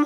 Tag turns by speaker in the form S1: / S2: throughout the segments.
S1: तो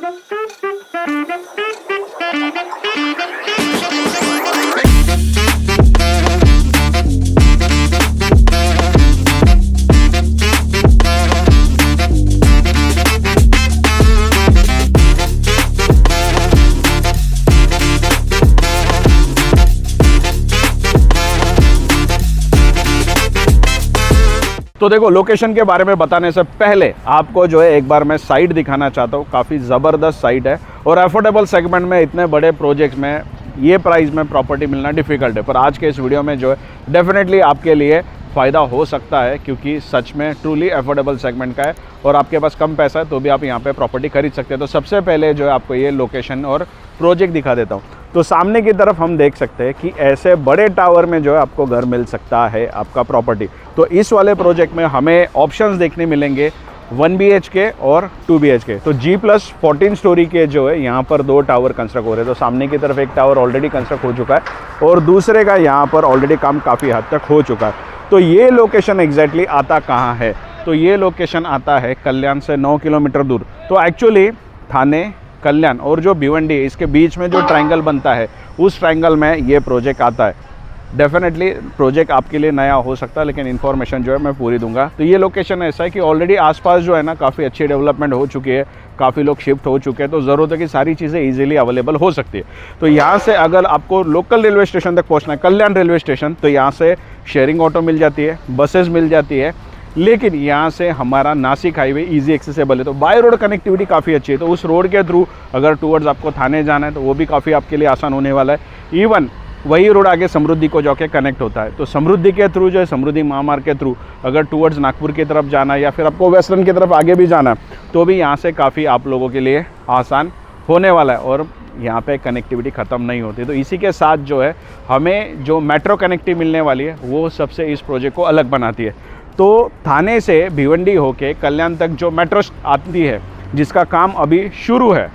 S1: देखो, लोकेशन के बारे में बताने से पहले आपको जो है एक बार मैं साइट दिखाना चाहता हूँ। काफ़ी ज़बरदस्त साइट है और अफोर्डेबल सेगमेंट में इतने बड़े प्रोजेक्ट्स में ये प्राइस में प्रॉपर्टी मिलना डिफ़िकल्ट है। पर आज के इस वीडियो में जो है डेफिनेटली आपके लिए फ़ायदा हो सकता है, क्योंकि सच में ट्रूली अफोर्डेबल सेगमेंट का है और आपके पास कम पैसा है तो भी आप यहाँ पे प्रॉपर्टी खरीद सकते हैं। तो सबसे पहले जो है आपको ये लोकेशन और प्रोजेक्ट दिखा देता हूँ। तो सामने की तरफ हम देख सकते हैं कि ऐसे बड़े टावर में जो है आपको घर मिल सकता है आपका प्रॉपर्टी। तो इस वाले प्रोजेक्ट में हमें ऑप्शंस देखने मिलेंगे 1 BHK और 2 BHK। तो G+14 स्टोरी के जो है यहाँ पर 2 टावर कंस्ट्रक्ट हो रहे हैं। तो सामने की तरफ एक टावर ऑलरेडी कंस्ट्रक्ट हो चुका है और दूसरे का यहाँ पर ऑलरेडी काम काफ़ी हद तक हो चुका है। तो ये लोकेशन एग्जैक्टली आता कहाँ है? तो ये लोकेशन आता है कल्याण से 9 किलोमीटर दूर। तो एक्चुअली थाने, कल्याण और जो भिवंडी इसके बीच में जो ट्रायंगल बनता है, उस ट्रायंगल में ये प्रोजेक्ट आता है। डेफिनेटली प्रोजेक्ट आपके लिए नया हो सकता है, लेकिन इन्फॉर्मेशन जो है मैं पूरी दूंगा। तो ये लोकेशन ऐसा है कि ऑलरेडी आसपास जो है ना काफ़ी अच्छी डेवलपमेंट हो चुकी है, काफ़ी लोग शिफ्ट हो चुके हैं, तो ज़रूरत है कि सारी चीज़ें इजीली अवेलेबल हो सकती है। तो यहाँ से अगर आपको लोकल रेलवे स्टेशन तक पहुँचना है, कल्याण रेलवे स्टेशन, तो यहाँ से शेयरिंग ऑटो मिल जाती है, बसेस मिल जाती है। लेकिन यहाँ से हमारा नासिक हाईवे इजी एक्सेसिबल है, तो बाय रोड कनेक्टिविटी काफ़ी अच्छी है। तो उस रोड के थ्रू अगर टूवर्ड्स आपको थाने जाना है तो वो भी काफ़ी आपके लिए आसान होने वाला है। इवन वही रोड आगे समृद्धि को जाके कनेक्ट होता है। तो समृद्धि के थ्रू जो है, समृद्धि महामार्ग के थ्रू अगर टूवर्ड्स नागपुर की तरफ जाना है या फिर आपको वेस्टर्न की तरफ आगे भी जाना है, तो भी यहाँ से काफ़ी आप लोगों के लिए आसान होने वाला है और यहाँ पे कनेक्टिविटी ख़त्म नहीं होती। तो इसी के साथ जो है हमें जो मेट्रो कनेक्टिविटी मिलने वाली है वो सबसे इस प्रोजेक्ट को अलग बनाती है। तो थाने से भिवंडी होके कल्याण तक जो मेट्रो आती है, जिसका काम अभी शुरू है,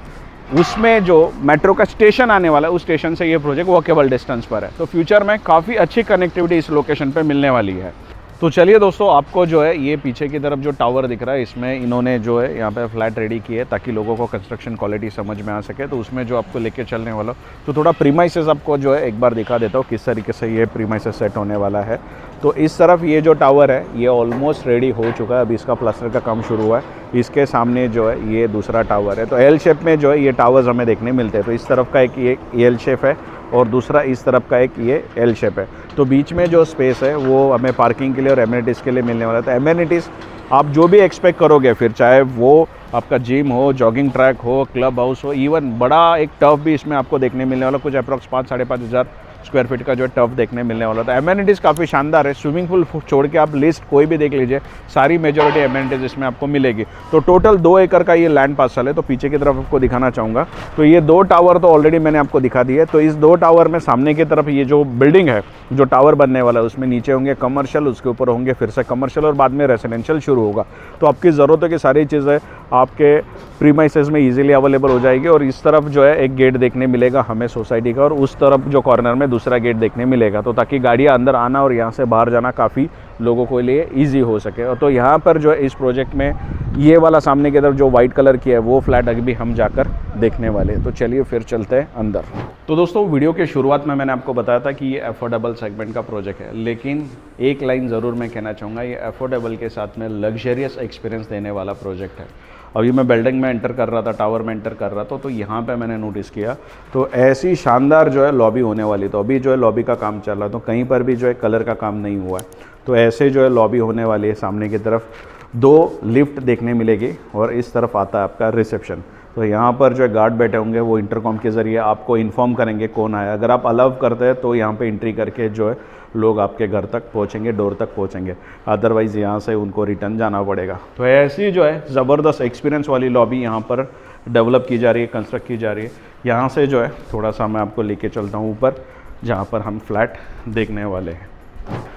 S1: उसमें जो मेट्रो का स्टेशन आने वाला है, उस स्टेशन से ये प्रोजेक्ट वॉकेबल डिस्टेंस पर है। तो फ्यूचर में काफ़ी अच्छी कनेक्टिविटी इस लोकेशन पे मिलने वाली है। तो चलिए दोस्तों, आपको जो है ये पीछे की तरफ जो टावर दिख रहा है, इसमें इन्होंने जो है यहाँ पे फ्लैट रेडी किए ताकि लोगों को कंस्ट्रक्शन क्वालिटी समझ में आ सके। तो उसमें जो आपको लेके चलने वाला, तो थोड़ा प्रीमाइसेस आपको जो है एक बार दिखा देता हूँ किस तरीके से ये प्रीमाइसेस सेट होने वाला है। तो इस तरफ ये जो टावर है ये ऑलमोस्ट रेडी हो चुका है, अभी इसका प्लास्टर का काम शुरू हुआ है। इसके सामने जो है ये दूसरा टावर है। तो एल शेप में जो है ये टावर्स हमें देखने मिलते हैं। तो इस तरफ का एक ये एल शेप है और दूसरा इस तरफ का एक ये एल शेप है। तो बीच में जो स्पेस है वो हमें पार्किंग के लिए और एमिनिटीज़ के लिए मिलने वाला है। तो एमिनिटीज़ आप जो भी एक्सपेक्ट करोगे, फिर चाहे वो आपका जिम हो, जॉगिंग ट्रैक हो, क्लब हाउस हो, इवन बड़ा एक टफ भी इसमें आपको देखने मिलने वाला, कुछ अप्रॉक्स 5-5.5 हज़ार स्क्वायर फीट का जो है टफ देखने मिलने वाला था। एमिनिटीज़ काफ़ी शानदार है। स्विमिंग पूल छोड़ के आप लिस्ट कोई भी देख लीजिए, सारी मेजॉरिटी एमिनिटीज़ इसमें आपको मिलेगी। तो टोटल 2 एकड़ का ये लैंड पार्सल है। तो पीछे की तरफ आपको दिखाना चाहूँगा, तो ये 2 टावर तो ऑलरेडी मैंने आपको दिखा दिए। तो इस 2 टावर में सामने की तरफ ये जो बिल्डिंग है, जो टावर बनने वाला है, उसमें नीचे होंगे कमर्शियल, उसके ऊपर होंगे फिर से कमर्शियल और बाद में रेसिडेंशियल शुरू होगा। तो आपकी ज़रूरत है कि सारी चीज़ें आपके प्रीमाइसेस में इजीली अवेलेबल हो जाएगी। और इस तरफ जो है एक गेट देखने मिलेगा हमें सोसाइटी का, और उस तरफ जो कॉर्नर में दूसरा गेट देखने मिलेगा। तो ताकि गाड़ियाँ अंदर आना और यहाँ से बाहर जाना काफ़ी लोगों के लिए इजी हो सके। और तो यहाँ पर जो है इस प्रोजेक्ट में ये वाला सामने की तरफ जो वाइट कलर की है वो फ्लैट अभी हम जाकर देखने वाले। तो चलिए फिर चलते हैं अंदर। तो दोस्तों, वीडियो के शुरुआत में मैंने आपको बताया था कि ये अफोर्डेबल सेगमेंट का प्रोजेक्ट है, लेकिन एक लाइन ज़रूर मैं कहना चाहूँगा, ये अफोर्डेबल के साथ में लग्जरियस एक्सपीरियंस देने वाला प्रोजेक्ट है। अभी मैं बिल्डिंग में एंटर कर रहा था, टावर में एंटर कर रहा था, तो यहाँ पे मैंने नोटिस किया तो ऐसी शानदार जो है लॉबी होने वाली। तो अभी जो है लॉबी का काम चल रहा है, तो कहीं पर भी जो है कलर का काम नहीं हुआ है। तो ऐसे जो है लॉबी होने वाली है। सामने की तरफ 2 लिफ्ट देखने मिलेगी और इस तरफ आता है आपका रिसेप्शन। तो यहाँ पर जो है गार्ड बैठे होंगे, वो इंटरकॉम के ज़रिए आपको इन्फॉर्म करेंगे कौन आया। अगर आप अलाउ करते हैं तो यहाँ पे एंट्री करके जो है लोग आपके घर तक पहुँचेंगे, डोर तक पहुँचेंगे, अदरवाइज़ यहाँ से उनको रिटर्न जाना पड़ेगा। तो ऐसी जो है ज़बरदस्त एक्सपीरियंस वाली लॉबी यहाँ पर डेवलप की जा रही है, कंस्ट्रक्ट की जा रही है। यहाँ से जो है थोड़ा सा मैं आपको लेके चलता हूँ ऊपर, जहाँ पर हम फ्लैट देखने वाले हैं।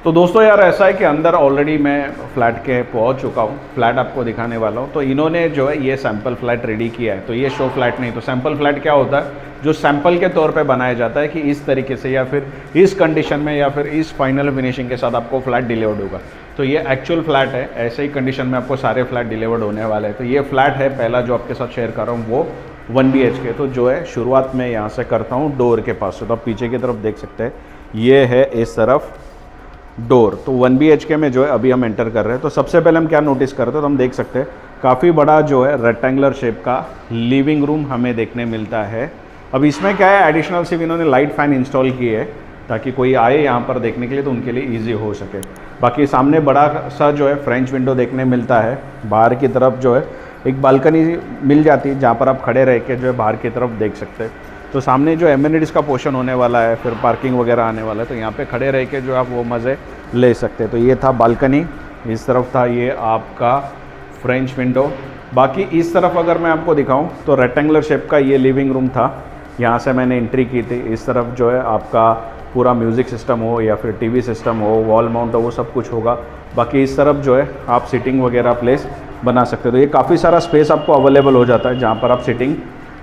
S1: तो दोस्तों यार, ऐसा है कि अंदर ऑलरेडी मैं फ्लैट के पहुंच चुका हूं, फ्लैट आपको दिखाने वाला हूं। तो इन्होंने जो है ये सैंपल फ्लैट रेडी किया है। तो ये शो फ्लैट नहीं, तो सैंपल फ्लैट क्या होता है, जो सैंपल के तौर पे बनाया जाता है कि इस तरीके से या फिर इस कंडीशन में या फिर इस फाइनल फिनिशिंग के साथ आपको फ्लैट डिलीवर्ड होगा। तो ये एक्चुअल फ्लैट है, ऐसे ही कंडीशन में आपको सारे फ्लैट डिलीवर्ड होने वाले हैं। तो ये फ्लैट है पहला जो आपके साथ शेयर कर रहा हूँ, वो 1 BHK। तो जो है शुरुआत में यहाँ से करता हूँ डोर के पास से। तो आप पीछे की तरफ देख सकते हैं, ये है इस तरफ डोर। तो 1 BHK में जो है अभी हम एंटर कर रहे हैं। तो सबसे पहले हम क्या नोटिस करते हैं, तो हम देख सकते हैं काफ़ी बड़ा जो है रेक्टेंगुलर शेप का लिविंग रूम हमें देखने मिलता है। अब इसमें क्या है, एडिशनल सिर्फ इन्होंने लाइट फ़ैन इंस्टॉल किए है ताकि कोई आए यहाँ पर देखने के लिए तो उनके लिए ईजी हो सके। बाकी सामने बड़ा सा जो है फ्रेंच विंडो देखने मिलता है। बाहर की तरफ जो है एक बालकनी मिल जाती है जहाँ पर आप खड़े रह के जो है बाहर की तरफ देख सकते हैं। तो सामने जो एमिनिटीज़ का पोर्शन होने वाला है, फिर पार्किंग वगैरह आने वाला है, तो यहाँ पे खड़े रह के जो आप वो मज़े ले सकते हैं। तो ये था बालकनी, इस तरफ था ये आपका फ्रेंच विंडो। बाकी इस तरफ अगर मैं आपको दिखाऊं तो रेक्टेंगुलर शेप का ये लिविंग रूम था, यहाँ से मैंने एंट्री की थी। इस तरफ जो है आपका पूरा म्यूज़िक सिस्टम हो या फिर टीवी सिस्टम हो, वॉल माउंट हो, वो सब कुछ होगा। बाकी इस तरफ जो है आप सिटिंग वगैरह प्लेस बना सकते हो। तो ये काफ़ी सारा स्पेस आपको अवेलेबल हो जाता है जहाँ पर आप सिटिंग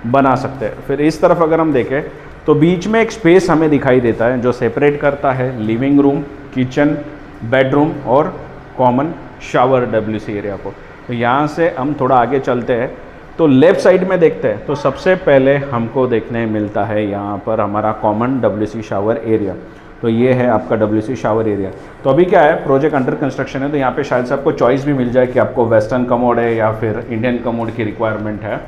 S1: बना सकते हैं। फिर इस तरफ अगर हम देखें तो बीच में एक स्पेस हमें दिखाई देता है जो सेपरेट करता है लिविंग रूम, किचन, बेडरूम और कॉमन शावर WC एरिया को। तो यहाँ से हम थोड़ा आगे चलते हैं तो लेफ़्ट साइड में देखते हैं तो सबसे पहले हमको देखने मिलता है यहाँ पर हमारा कॉमन WC शावर एरिया। तो ये है आपका WC शावर एरिया। तो अभी क्या है, प्रोजेक्ट अंडर कंस्ट्रक्शन है, तो यहाँ पे शायद से आपको चॉइस भी मिल जाए कि आपको वेस्टर्न कमोड है या फिर इंडियन कमोड की रिक्वायरमेंट है।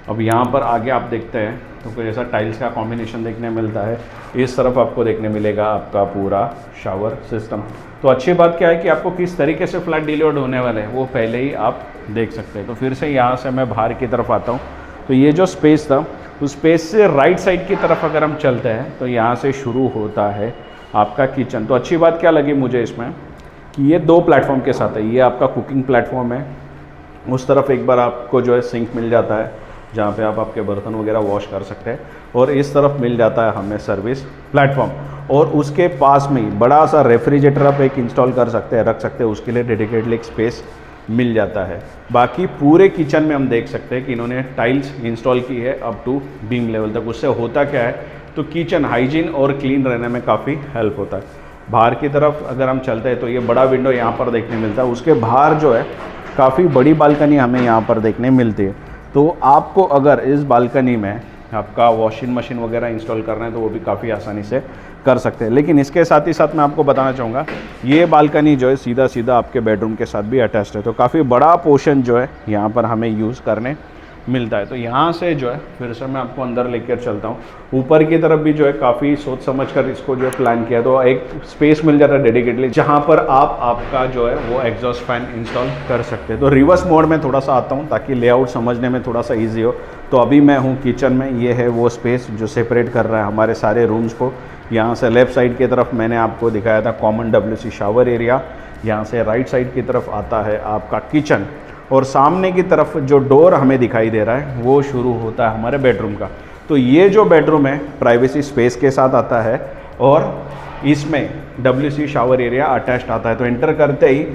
S1: अब यहाँ पर आगे आप देखते हैं तो कोई ऐसा टाइल्स का कॉम्बिनेशन देखने मिलता है। इस तरफ आपको देखने मिलेगा आपका पूरा शावर सिस्टम। तो अच्छी बात क्या है कि आपको किस तरीके से फ्लैट डिलीवर्ड होने वाले हैं वो पहले ही आप देख सकते हैं। तो फिर से यहाँ से मैं बाहर की तरफ आता हूँ। तो ये जो स्पेस था उस स्पेस से राइट साइड की तरफ अगर हम चलते हैं तो यहाँ से शुरू होता है आपका किचन। तो अच्छी बात क्या लगी मुझे इसमें कि ये 2 प्लेटफॉर्म के साथ है। ये आपका कुकिंग प्लेटफॉर्म है, उस तरफ एक बार आपको जो है सिंक मिल जाता है जहाँ पे आप आपके बर्तन वगैरह वॉश कर सकते हैं, और इस तरफ मिल जाता है हमें सर्विस प्लेटफॉर्म। और उसके पास में ही बड़ा सा रेफ्रिजरेटर आप एक इंस्टॉल कर सकते हैं, रख सकते हैं, उसके लिए डेडिकेटली एक स्पेस मिल जाता है। बाकी पूरे किचन में हम देख सकते हैं कि इन्होंने टाइल्स इंस्टॉल की है अप टू बीम लेवल तक। उससे होता क्या है, तो किचन हाइजीन और क्लीन रहने में काफ़ी हेल्प होता है। बाहर की तरफ अगर हम चलते हैं तो ये बड़ा विंडो यहाँ पर देखने मिलता है। उसके बाहर जो है काफ़ी बड़ी बालकनी हमें यहाँ पर देखने मिलती है। तो आपको अगर इस बालकनी में आपका वॉशिंग मशीन वगैरह इंस्टॉल करना है तो वो भी काफ़ी आसानी से कर सकते हैं। लेकिन इसके साथ ही साथ मैं आपको बताना चाहूँगा ये बालकनी जो है सीधा सीधा आपके बेडरूम के साथ भी अटैच्ड है। तो काफ़ी बड़ा पोर्शन जो है यहाँ पर हमें यूज़ करने मिलता है। तो यहाँ से जो है फिर से मैं आपको अंदर लेकर चलता हूँ। ऊपर की तरफ भी जो है काफ़ी सोच समझ कर इसको जो है प्लान किया, तो एक स्पेस मिल जाता है डेडिकेटली जहाँ पर आप आपका जो है वो एग्जॉस्ट फैन इंस्टॉल कर सकते हैं। तो रिवर्स मोड में थोड़ा सा आता हूँ ताकि लेआउट समझने में थोड़ा सा ईजी हो। तो अभी मैं हूँ किचन में, ये है वो स्पेस जो सेपरेट कर रहा है हमारे सारे रूम्स को। यहाँ से लेफ़्ट साइड की तरफ मैंने आपको दिखाया था कॉमन WC शावर एरिया, यहाँ से राइट साइड की तरफ आता है आपका किचन, और सामने की तरफ जो डोर हमें दिखाई दे रहा है वो शुरू होता है हमारे बेडरूम का। तो ये जो बेडरूम है प्राइवेसी स्पेस के साथ आता है और इसमें WC शावर एरिया अटैच्ड आता है। तो एंटर करते ही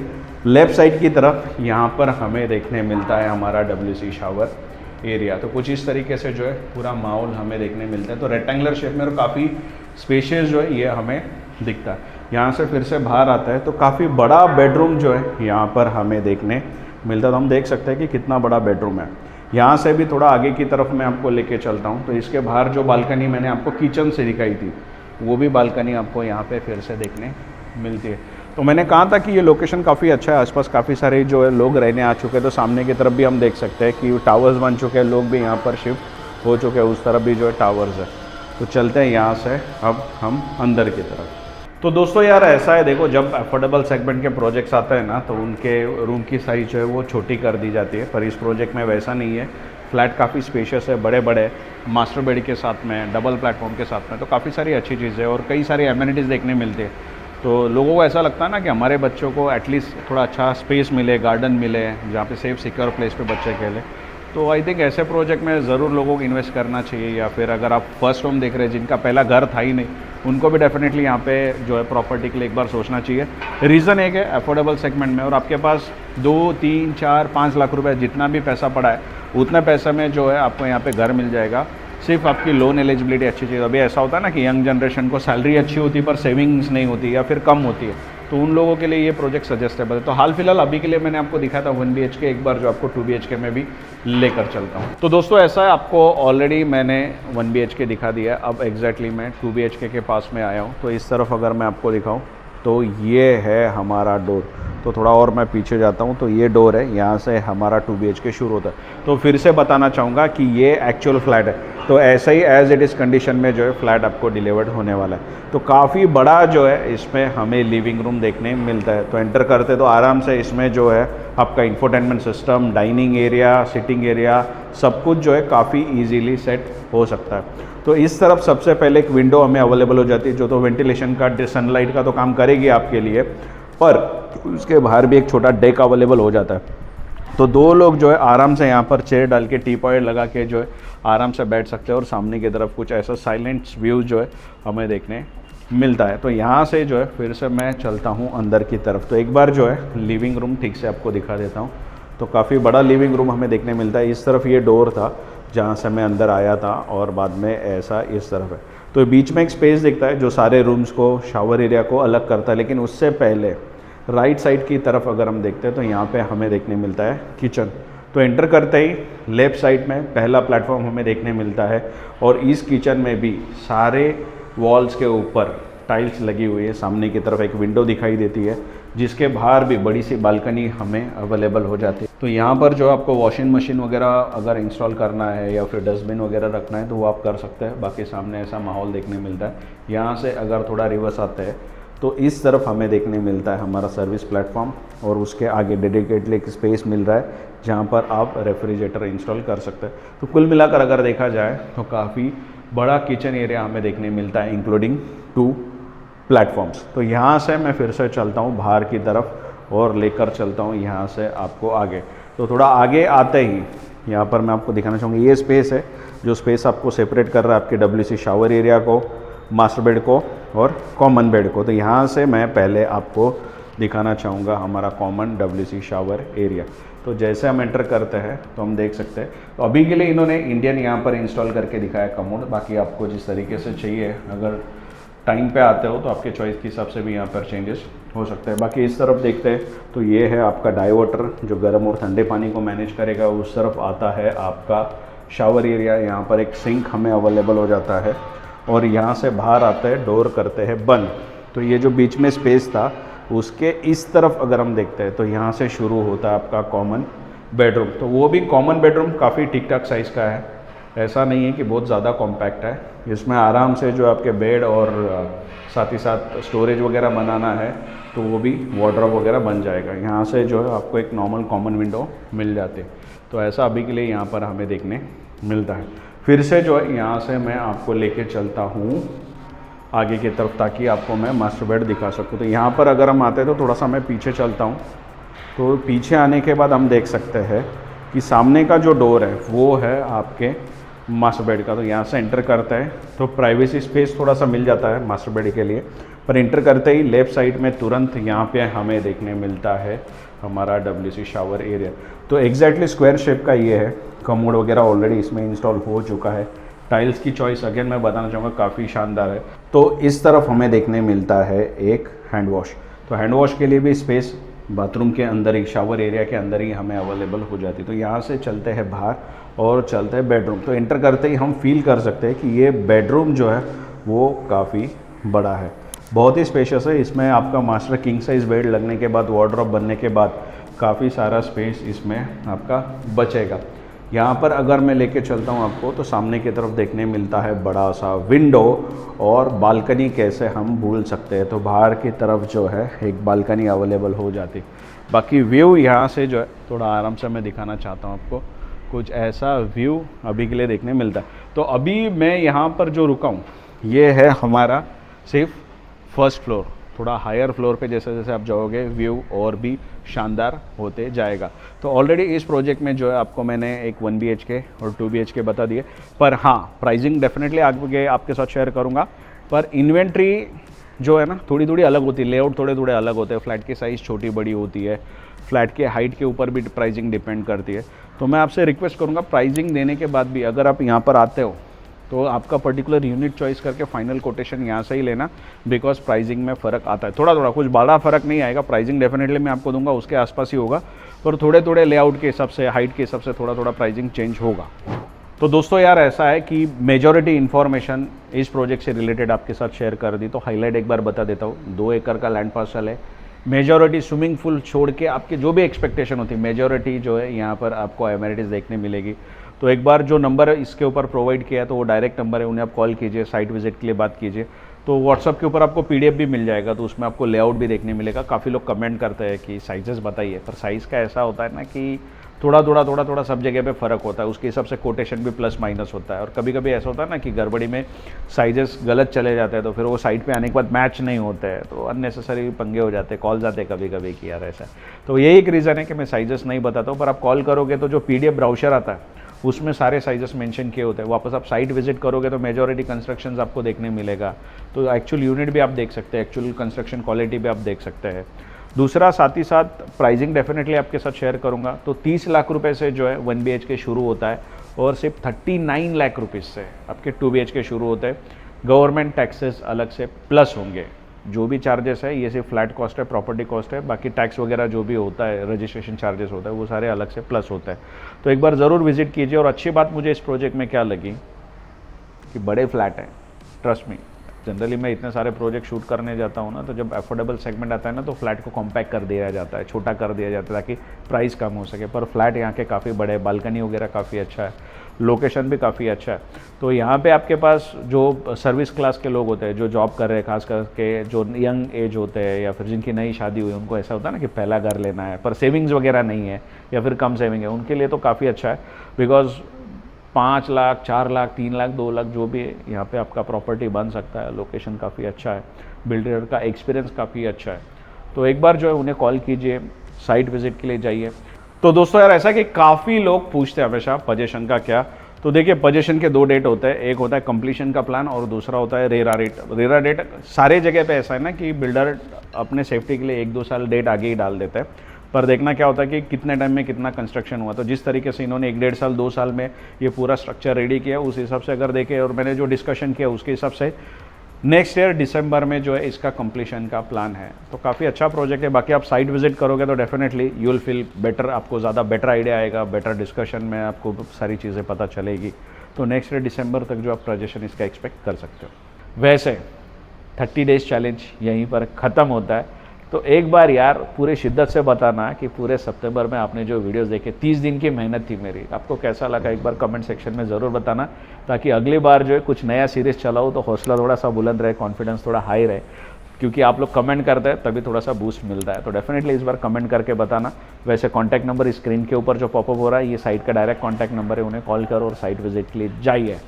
S1: लेफ़्ट साइड की तरफ यहाँ पर हमें देखने मिलता है हमारा WC शावर एरिया। तो कुछ इस तरीके से जो है पूरा माहौल हमें देखने मिलता है। तो रेक्टेंगुलर शेप में और काफ़ी स्पेशियस जो है ये हमें दिखता है। यहाँ से फिर से बाहर आता है तो काफ़ी बड़ा बेडरूम जो है यहाँ पर हमें देखने मिलता है। तो हम देख सकते हैं कि कितना बड़ा बेडरूम है। यहाँ से भी थोड़ा आगे की तरफ मैं आपको लेके चलता हूँ। तो इसके बाहर जो बालकनी मैंने आपको किचन से दिखाई थी वो भी बालकनी आपको यहाँ पे फिर से देखने मिलती है। तो मैंने कहा था कि ये लोकेशन काफ़ी अच्छा है, आसपास काफ़ी सारे जो है लोग रहने आ चुके हैं। तो सामने की तरफ भी हम देख सकते हैं कि टावर्स बन चुके हैं, लोग भी यहाँ पर शिफ्ट हो चुके हैं, उस तरफ भी जो है टावर्स है। तो चलते हैं यहाँ से अब हम अंदर की तरफ। तो दोस्तों यार ऐसा है, देखो जब अफोर्डेबल सेगमेंट के प्रोजेक्ट्स आते हैं ना तो उनके रूम की साइज जो है वो छोटी कर दी जाती है, पर इस प्रोजेक्ट में वैसा नहीं है। फ्लैट काफ़ी स्पेशियस है, बड़े बड़े मास्टर बेड के साथ में, डबल प्लेटफॉर्म के साथ में, तो काफ़ी सारी अच्छी चीज़ें है और कई सारी एमिनिटीज़ देखने मिलती है। तो लोगों को ऐसा लगता है ना कि हमारे बच्चों को एटलीस्ट थोड़ा अच्छा स्पेस मिले, गार्डन मिले जहाँ पे सेफ सिक्योर प्लेस पे बच्चे खेलें। तो आई थिंक ऐसे प्रोजेक्ट में ज़रूर लोगों को इन्वेस्ट करना चाहिए, या फिर अगर आप फर्स्ट होम देख रहे हैं जिनका पहला घर था ही नहीं, उनको भी डेफिनेटली यहाँ पे जो है प्रॉपर्टी के लिए एक बार सोचना चाहिए। रीज़न एक है अफोर्डेबल सेगमेंट में, और आपके पास 2, 3, 4, 5 लाख रुपए जितना भी पैसा पड़ा है उतने पैसे में जो है आपको यहाँ पे घर मिल जाएगा। सिर्फ आपकी लोन एलिजिबिलिटी अच्छी चाहिए। अभी ऐसा होता है ना कि यंग जनरेशन को सैलरी अच्छी होती है पर सेविंग्स नहीं होती या फिर कम होती है, तो उन लोगों के लिए ये प्रोजेक्ट सजेस्टेबल है। तो हाल फिलहाल अभी के लिए मैंने आपको दिखाया था 1 BHK, एक बार जो आपको 2 BHK में भी लेकर चलता हूँ। तो दोस्तों ऐसा है, आपको ऑलरेडी मैंने 1 BHK दिखा दिया, अब एग्जैक्टली मैं 2 BHK के पास में आया हूँ। तो इस तरफ अगर मैं आपको दिखाऊँ तो ये है हमारा डोर। तो थोड़ा और मैं पीछे जाता हूँ तो ये डोर है, यहाँ से हमारा 2 BHK शुरू होता है। तो फिर से बताना चाहूँगा कि ये एक्चुअल फ्लैट है, तो ऐसे ही एज इट इज़ कंडीशन में जो है फ्लैट आपको डिलीवर्ड होने वाला है। तो काफ़ी बड़ा जो है इसमें हमें लिविंग रूम देखने मिलता है। तो एंटर करते तो आराम से इसमें जो है आपका infotainment system, dining area, sitting area, सब कुछ जो है काफ़ी ईजीली सेट हो सकता है। तो इस तरफ सबसे पहले एक विंडो हमें अवेलेबल हो जाती है, जो तो वेंटिलेशन का, सनलाइट का तो काम करेगी आपके लिए, पर उसके बाहर भी एक छोटा डेक अवेलेबल हो जाता है। तो 2 लोग जो है आराम से यहाँ पर चेयर डाल के, टी पॉइंट लगा के जो है आराम से बैठ सकते हैं और सामने की तरफ कुछ ऐसा साइलेंट व्यू जो है हमें देखने मिलता है। तो यहाँ से जो है फिर से मैं चलता हूँ अंदर की तरफ। तो एक बार जो है लिविंग रूम ठीक से आपको दिखा देता हूँ। तो काफ़ी बड़ा लिविंग रूम हमें देखने मिलता है। इस तरफ ये डोर था जहाँ से मैं अंदर आया था और बाद में ऐसा इस तरफ है। तो बीच में एक स्पेस दिखता है जो सारे रूम्स को, शावर एरिया को अलग करता है। लेकिन उससे पहले राइट साइड की तरफ अगर हम देखते हैं तो यहाँ पे हमें देखने मिलता है किचन। तो एंटर करते ही लेफ़्ट साइड में पहला प्लेटफॉर्म हमें देखने मिलता है और इस किचन में भी सारे वॉल्स के ऊपर टाइल्स लगी हुई है। सामने की तरफ एक विंडो दिखाई देती है जिसके बाहर भी बड़ी सी बालकनी हमें अवेलेबल हो जाती है। तो यहाँ पर जो आपको वॉशिंग मशीन वगैरह अगर इंस्टॉल करना है या फिर डस्टबिन वगैरह रखना है तो वो आप कर सकते हैं। बाकी सामने ऐसा माहौल देखने मिलता है। यहाँ से अगर थोड़ा रिवर्स आते हैं तो इस तरफ हमें देखने मिलता है हमारा सर्विस प्लेटफॉर्म और उसके आगे डेडिकेटली एक स्पेस मिल रहा है जहाँ पर आप रेफ्रिजरेटर इंस्टॉल कर सकते हैं। तो कुल मिलाकर अगर देखा जाए तो काफ़ी बड़ा किचन एरिया हमें देखने मिलता है, इंक्लूडिंग 2 प्लेटफॉर्म्स। तो यहाँ से मैं फिर से चलता हूँ बाहर की तरफ और लेकर चलता हूँ यहाँ से आपको आगे। तो थोड़ा आगे आते ही यहाँ पर मैं आपको दिखाना चाहूँगा, ये स्पेस है जो स्पेस आपको सेपरेट कर रहा है आपके WC शावर एरिया को, मास्टर बेड को और कॉमन बेड को। तो यहाँ से मैं पहले आपको दिखाना चाहूँगा हमारा कॉमन WC शावर एरिया। तो जैसे हम एंटर करते हैं तो हम देख सकते हैं, तो अभी के लिए इन्होंने इंडियन यहाँ पर इंस्टॉल करके दिखाया कमोड। बाकी आपको जिस तरीके से चाहिए, अगर टाइम पे आते हो तो आपके चॉइस के हिसाब से भी यहाँ पर चेंजेस हो सकते हैं। बाकी इस तरफ देखते हैं तो ये है आपका डाइवर्टर जो गर्म और ठंडे पानी को मैनेज करेगा। उस तरफ आता है आपका शावर एरिया, यहाँ पर एक सिंक हमें अवेलेबल हो जाता है और यहाँ से बाहर आते हैं, डोर करते हैं बंद। तो ये जो बीच में स्पेस था उसके इस तरफ अगर हम देखते हैं तो यहाँ से शुरू होता है आपका कॉमन बेडरूम। तो वो भी कॉमन बेडरूम काफ़ी ठीक ठाक साइज़ का है, ऐसा नहीं है कि बहुत ज़्यादा कॉम्पैक्ट है। इसमें आराम से जो आपके बेड और साथ ही साथ स्टोरेज वगैरह बनाना है तो वो भी वार्डरोब वगैरह बन जाएगा। यहाँ से जो है आपको एक नॉर्मल कॉमन विंडो मिल जाती है। तो ऐसा अभी के लिए यहाँ पर हमें देखने मिलता है। फिर से जो है यहाँ से मैं आपको लेके चलता हूँ आगे की तरफ ताकि आपको मैं मास्टर बेड दिखा सकूँ। तो यहाँ पर अगर हम आते हैं तो थोड़ा सा मैं पीछे चलता हूँ। तो पीछे आने के बाद हम देख सकते हैं कि सामने का जो डोर है वो है आपके मास्टर बेड का। तो यहाँ से एंटर करते हैं तो प्राइवेसी स्पेस थोड़ा सा मिल जाता है मास्टर बेड के लिए, पर एंटर करते ही लेफ़्ट साइड में तुरंत यहाँ पे हमें देखने मिलता है हमारा WC शावर एरिया। तो एग्जैक्टली स्क्वायर शेप का ये है। कमोड वगैरह ऑलरेडी इसमें इंस्टॉल हो चुका है। टाइल्स की चॉइस अगेन मैं बताना चाहूँगा काफ़ी शानदार है। तो इस तरफ हमें देखने मिलता है एक हैंड वॉश। तो हैंड वॉश के लिए भी स्पेस बाथरूम के अंदर ही, शावर एरिया के अंदर ही हमें अवेलेबल हो जाती है। तो यहाँ से चलते हैं बाहर और चलते हैं बेडरूम। तो एंटर करते ही हम फील कर सकते हैं कि ये बेडरूम जो है वो काफ़ी बड़ा है, बहुत ही स्पेशियस है। इसमें आपका मास्टर किंग साइज़ बेड लगने के बाद, वार्डरोब बनने के बाद काफ़ी सारा स्पेस इसमें आपका बचेगा। यहाँ पर अगर मैं लेके चलता हूँ आपको तो सामने की तरफ देखने मिलता है बड़ा सा विंडो और बालकनी कैसे हम भूल सकते हैं। तो बाहर की तरफ जो है एक बालकनी अवेलेबल हो जाती। बाकी व्यू यहाँ से जो है थोड़ा आराम से मैं दिखाना चाहता हूँ आपको, कुछ ऐसा व्यू अभी के लिए देखने मिलता है। तो अभी मैं यहाँ पर जो रुका हूँ ये है हमारा सिर्फ फर्स्ट फ्लोर। थोड़ा हायर फ्लोर पे जैसे जैसे आप जाओगे व्यू और भी शानदार होते जाएगा। तो ऑलरेडी इस प्रोजेक्ट में जो है आपको मैंने एक 1 BHK और 2 BHK बता दिए, पर हाँ प्राइसिंग डेफिनेटली आगे आपके साथ शेयर करूँगा। पर इन्वेंट्री जो है ना थोड़ी थोड़ी अलग होती है, लेआउट थोड़े थोड़े अलग होते हैं। फ्लैट की साइज़ छोटी बड़ी होती है, फ्लैट के हाइट के ऊपर भी प्राइसिंग डिपेंड करती है। तो मैं आपसे रिक्वेस्ट करूँगा प्राइसिंग देने के बाद भी अगर आप यहाँ पर आते हो तो आपका पर्टिकुलर यूनिट चॉइस करके फाइनल कोटेशन यहाँ से ही लेना, बिकॉज प्राइसिंग में फ़र्क आता है थोड़ा थोड़ा, कुछ बड़ा फ़र्क नहीं आएगा। प्राइसिंग डेफिनेटली मैं आपको दूंगा उसके आसपास ही होगा, पर थोड़े थोड़े लेआउट के हिसाब से, हाइट के हिसाब से थोड़ा थोड़ा प्राइसिंग चेंज होगा। तो दोस्तों यार ऐसा है कि मेजॉरिटी इन्फॉर्मेशन इस प्रोजेक्ट से रिलेटेड आपके साथ शेयर कर दी, तो हाईलाइट एक बार बता देता हूँ। 2 एकड़ का लैंड पार्सल है, मेजॉरिटी स्विमिंग पूल छोड़ के आपके जो भी एक्सपेक्टेशन होती है, मेजॉरिटी जो है यहाँ पर आपको एमिनिटीज़ देखने मिलेगी। तो एक बार जो नंबर इसके ऊपर प्रोवाइड किया है तो वो डायरेक्ट नंबर है, उन्हें आप कॉल कीजिए, साइट विजिट के लिए बात कीजिए। तो व्हाट्सअप के ऊपर आपको PDF भी मिल जाएगा, तो उसमें आपको लेआउट भी देखने मिलेगा। काफ़ी लोग कमेंट करते हैं कि साइजेस बताइए, पर साइज़ का ऐसा होता है ना कि थोड़ा थोड़ा सब जगह पे फ़र्क होता है, उसके हिसाब से कोटेशन भी प्लस माइनस होता है। और कभी कभी ऐसा होता है ना कि गड़बड़ी में साइजेस गलत चले जाते हैं, तो फिर वो साइट पे आने के बाद मैच नहीं होते हैं, तो अननेसेसरी पंगे हो जाते हैं, कॉल्स आते हैं कभी कभी कि यार ऐसा। तो यही एक रीज़न है कि मैं साइजेस नहीं बताता हूँ, पर आप कॉल करोगे तो जो PDF ब्राउचर आता है उसमें सारे साइजेस मेंशन किए होते हैं। वापस आप साइट विजिट करोगे तो मेजॉरिटी कंस्ट्रक्शंस आपको देखने मिलेगा, तो एक्चुअल यूनिट भी आप देख सकते हैं, एक्चुअल कंस्ट्रक्शन क्वालिटी भी आप देख सकते हैं। दूसरा साथ ही साथ प्राइसिंग डेफिनेटली आपके साथ शेयर करूंगा। तो 30 लाख रुपए से जो है 1 BHK शुरू होता है, और सिर्फ 39 लाख रुपीज़ से आपके 2 BHK शुरू होते हैं। गवर्नमेंट टैक्सेस अलग से प्लस होंगे, जो भी चार्जेस है ये सिर्फ फ्लैट कॉस्ट है, प्रॉपर्टी कॉस्ट है, बाकी टैक्स वगैरह जो भी होता है, रजिस्ट्रेशन चार्जेस होता है, वो सारे अलग से प्लस होता है। तो एक बार ज़रूर विजिट कीजिए। और अच्छी बात मुझे इस प्रोजेक्ट में क्या लगी कि बड़े फ्लैट हैं, ट्रस्ट मी। जनरली मैं इतने सारे प्रोजेक्ट शूट करने जाता हूँ ना, तो जब अफोर्डेबल सेगमेंट आता है ना, तो फ्लैट को कॉम्पैक्ट कर दिया जाता है, छोटा कर दिया जाता है ताकि प्राइस कम हो सके। पर फ्लैट यहाँ के काफ़ी बड़े, बालकनी वगैरह काफ़ी अच्छा है, लोकेशन भी काफ़ी अच्छा है। तो यहाँ पे आपके पास जो सर्विस क्लास के लोग होते हैं, जो जॉब कर रहे हैं, खास करके जो यंग एज होते हैं या फिर जिनकी नई शादी हुई, उनको ऐसा होता है ना कि पहला घर लेना है पर सेविंग्स वगैरह नहीं है या फिर कम सेविंग है, उनके लिए तो काफ़ी अच्छा है। बिकॉज 5 लाख, 4 लाख, 3 लाख, 2 लाख जो भी है, यहाँ पे आपका प्रॉपर्टी बन सकता है। लोकेशन काफ़ी अच्छा है, बिल्डर का एक्सपीरियंस काफ़ी अच्छा है। तो एक बार जो है उन्हें कॉल कीजिए, साइट विजिट के लिए जाइए। तो दोस्तों यार ऐसा कि काफ़ी लोग पूछते हैं हमेशा पोजीशन का क्या। तो देखिए पोजीशन के 2 डेट होते हैं, एक होता है कंप्लीशन का प्लान और दूसरा होता है रेरा डेट। रेरा डेट सारे जगह पे ऐसा है ना कि बिल्डर अपने सेफ्टी के लिए 1-2 साल डेट आगे ही डाल देते हैं, पर देखना क्या होता है कि कितने टाइम में कितना कंस्ट्रक्शन हुआ। तो जिस तरीके से इन्होंने 1-1.5 साल 2 साल में ये पूरा स्ट्रक्चर रेडी किया, उस हिसाब से अगर देखें और मैंने जो डिस्कशन किया उसके हिसाब से नेक्स्ट ईयर दिसंबर में जो है इसका कंप्लीशन का प्लान है। तो काफ़ी अच्छा प्रोजेक्ट है। बाकी आप साइट विजिट करोगे तो definitely you will feel better, आपको ज़्यादा बेटर आइडिया आएगा, बेटर डिस्कशन में आपको सारी चीज़ें पता चलेगी। तो नेक्स्ट ईयर दिसंबर तक जो आप प्रजेशन इसका एक्सपेक्ट कर सकते हो। वैसे 30 डेज चैलेंज यहीं पर ख़त्म होता है। तो एक बार यार पूरे शिद्दत से बताना कि पूरे सितंबर में आपने जो वीडियोस देखे, 30 दिन की मेहनत थी मेरी, आपको कैसा लगा एक बार कमेंट सेक्शन में ज़रूर बताना, ताकि अगली बार जो है कुछ नया सीरीज़ चलाओ तो हौसला थोड़ा सा बुलंद रहे, कॉन्फिडेंस थोड़ा हाई रहे, क्योंकि आप लोग कमेंट करते हैं तभी थोड़ा सा बूस्ट मिलता है। तो डेफिनेटली इस बार कमेंट करके बताना। वैसे कॉन्टैक्ट नंबर स्क्रीन के ऊपर जो पॉपअप हो रहा है, ये साइट का डायरेक्ट कॉन्टैक्ट नंबर है, उन्हें कॉल करो और साइट विजिट के लिए जाइए।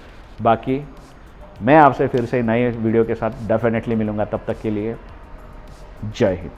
S1: बाकी मैं आपसे फिर से नए वीडियो के साथ डेफिनेटली मिलूँगा, तब तक के लिए जय हिंद।